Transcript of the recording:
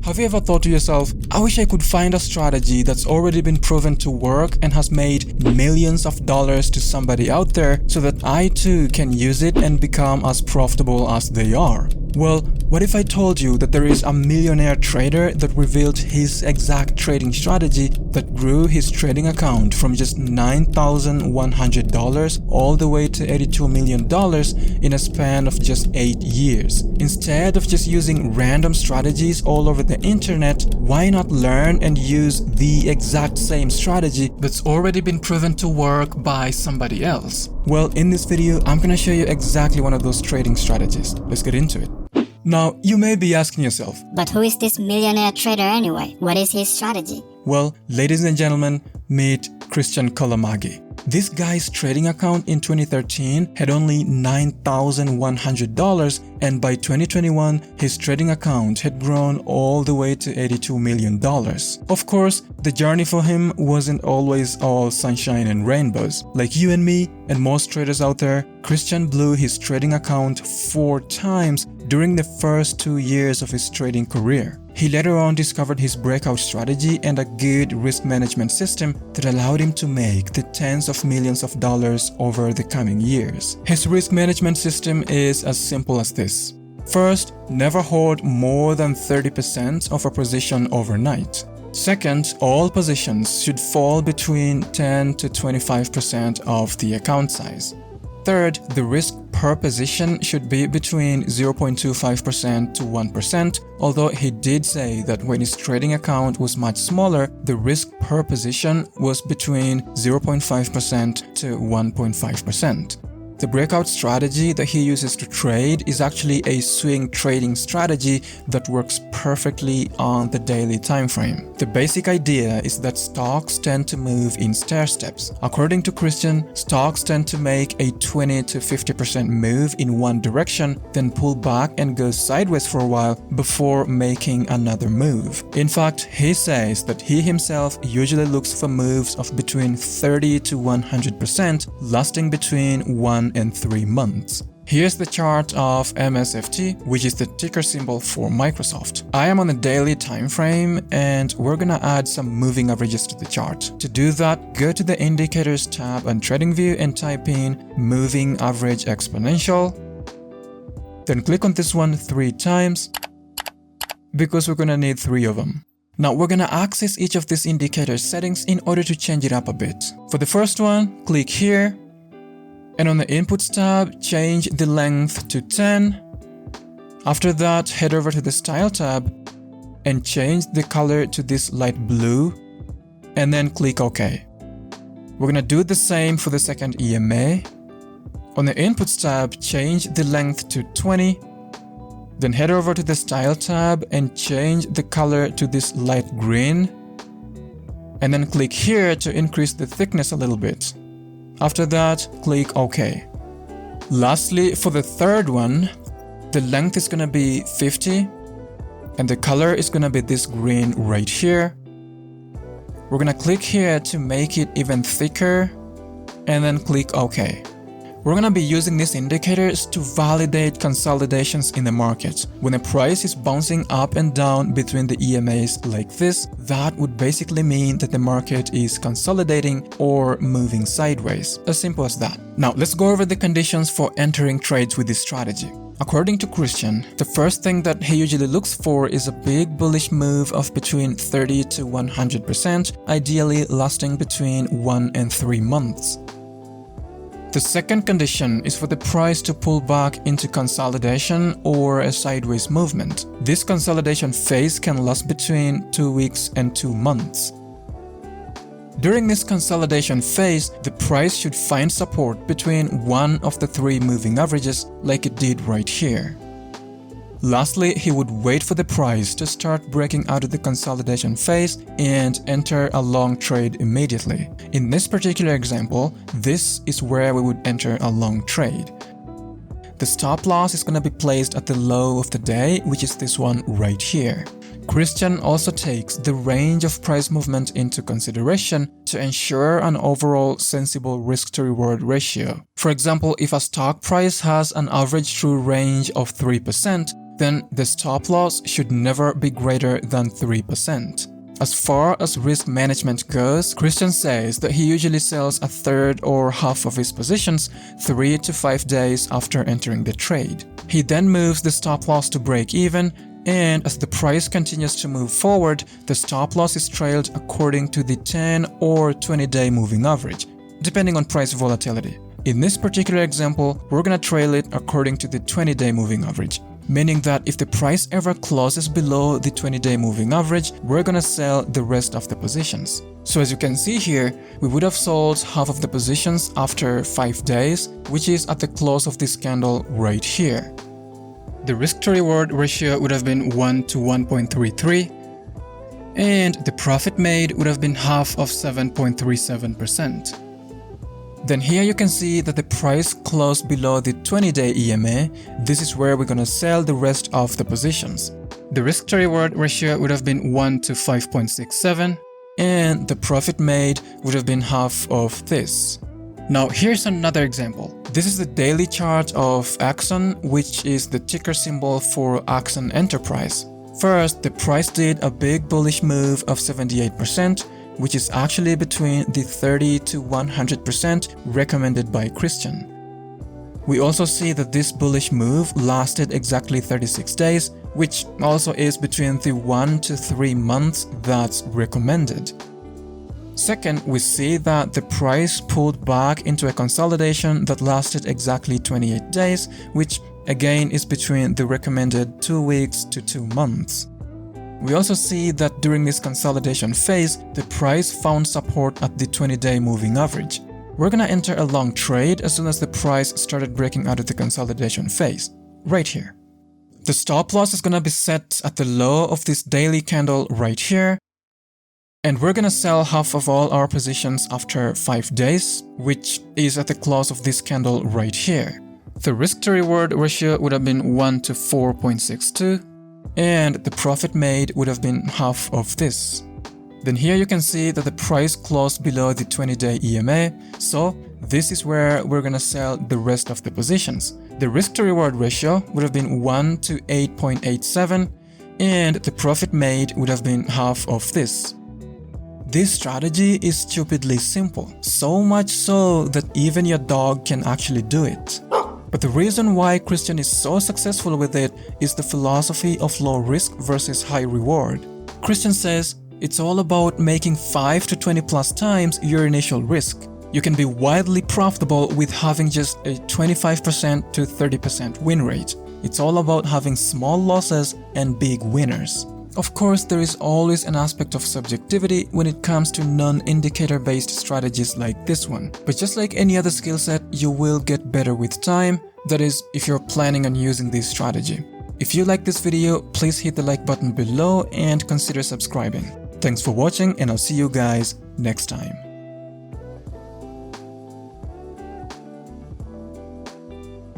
Have you ever thought to yourself, I wish I could find a strategy that's already been proven to work and has made millions of dollars to somebody out there so that I too can use it and become as profitable as they are? Well, what if I told you that there is a millionaire trader that revealed his exact trading strategy that grew his trading account from just $9,100 all the way to $82 million in a span of just 8 years? Instead of just using random strategies all over the internet, why not learn and use the exact same strategy that's already been proven to work by somebody else? Well, in this video, I'm gonna show you exactly one of those trading strategies. Let's get into it. Now, you may be asking yourself, but who is this millionaire trader anyway? What is his strategy? Well, ladies and gentlemen, meet Christian Kalamagi. This guy's trading account in 2013 had only $9,100, and by 2021, his trading account had grown all the way to $82 million. Of course, the journey for him wasn't always all sunshine and rainbows. Like you and me and most traders out there, Christian blew his trading account 4 times during the first 2 years of his trading career. He later on discovered his breakout strategy and a good risk management system that allowed him to make the tens of millions of dollars over the coming years. His risk management system is as simple as this. First, never hold more than 30% of a position overnight. Second, all positions should fall between 10 to 25% of the account size. Third, the risk per position should be between 0.25% to 1%, although he did say that when his trading account was much smaller, the risk per position was between 0.5% to 1.5%. The breakout strategy that he uses to trade is actually a swing trading strategy that works perfectly on the daily time frame. The basic idea is that stocks tend to move in stair steps. According to Christian, stocks tend to make a 20 to 50% move in one direction, then pull back and go sideways for a while before making another move. In fact, he says that he himself usually looks for moves of between 30 to 100%, lasting between 1 and 3 months. Here's the chart of MSFT, which is the ticker symbol for Microsoft. I am on a daily time frame and we're gonna add some moving averages to the chart. To do that, go to the Indicators tab on TradingView and type in Moving Average Exponential. Then click on this one 3 times because we're gonna need 3 of them. Now we're gonna access each of these indicator settings in order to change it up a bit. For the first one, click here. And on the Inputs tab, change the length to 10. After that, head over to the Style tab and change the color to this light blue, and then click OK. We're gonna do the same for the second EMA. On the Inputs tab, change the length to 20. Then head over to the Style tab and change the color to this light green. And then click here to increase the thickness a little bit. After that, click OK. Lastly, for the third one, the length is gonna be 50 and the color is gonna be this green right here. We're gonna click here to make it even thicker and then click OK. We're gonna be using these indicators to validate consolidations in the market. When a price is bouncing up and down between the EMAs like this, that would basically mean that the market is consolidating or moving sideways. As simple as that. Now let's go over the conditions for entering trades with this strategy. According to Christian, the first thing that he usually looks for is a big bullish move of between 30 to 100%, ideally lasting between 1 and 3 months. The second condition is for the price to pull back into consolidation or a sideways movement. This consolidation phase can last between 2 weeks and 2 months. During this consolidation phase, the price should find support between one of the 3 moving averages like it did right here. Lastly, he would wait for the price to start breaking out of the consolidation phase and enter a long trade immediately. In this particular example, this is where we would enter a long trade. The stop loss is going to be placed at the low of the day, which is this one right here. Christian also takes the range of price movement into consideration to ensure an overall sensible risk-to-reward ratio. For example, if a stock price has an average true range of 3%, then the stop loss should never be greater than 3%. As far as risk management goes, Christian says that he usually sells a third or half of his positions 3 to 5 days after entering the trade. He then moves the stop loss to break even, and as the price continues to move forward, the stop loss is trailed according to the 10 or 20-day moving average, depending on price volatility. In this particular example, we're gonna trail it according to the 20-day moving average, meaning that if the price ever closes below the 20-day moving average, we're gonna sell the rest of the positions. So as you can see here, we would have sold half of the positions after 5 days, which is at the close of this candle right here. The risk to reward ratio would have been 1 to 1.33, and the profit made would have been half of 7.37%. Then here you can see that the price closed below the 20-day EMA. This is where we're gonna sell the rest of the positions. The risk to reward ratio would have been 1 to 5.67, and the profit made would have been half of this. Now here's another example. This is the daily chart of Axon, which is the ticker symbol for Axon Enterprise. First, the price did a big bullish move of 78%, which is actually between the 30 to 100% recommended by Christian. We also see that this bullish move lasted exactly 36 days, which also is between the 1 to 3 months that's recommended. Second, we see that the price pulled back into a consolidation that lasted exactly 28 days, which again is between the recommended 2 weeks to 2 months. We also see that during this consolidation phase, the price found support at the 20-day moving average. We're gonna enter a long trade as soon as the price started breaking out of the consolidation phase, right here. The stop loss is gonna be set at the low of this daily candle right here, and we're gonna sell half of all our positions after 5 days, which is at the close of this candle right here. The risk to reward ratio would have been 1 to 4.62, and the profit made would have been half of this. Then here you can see that the price closed below the 20-day EMA, so this is where we're gonna sell the rest of the positions. The risk to reward ratio would have been 1 to 8.87, and the profit made would have been half of this. This strategy is stupidly simple, so much so that even your dog can actually do it. But the reason why Christian is so successful with it is the philosophy of low risk versus high reward. Christian says it's all about making 5 to 20 plus times your initial risk. You can be wildly profitable with having just a 25% to 30% win rate. It's all about having small losses and big winners. Of course, there is always an aspect of subjectivity when it comes to non-indicator based strategies like this one. But just like any other skill set, you will get better with time. That is, if you're planning on using this strategy. If you like this video, please hit the like button below and consider subscribing. Thanks for watching, and I'll see you guys next time.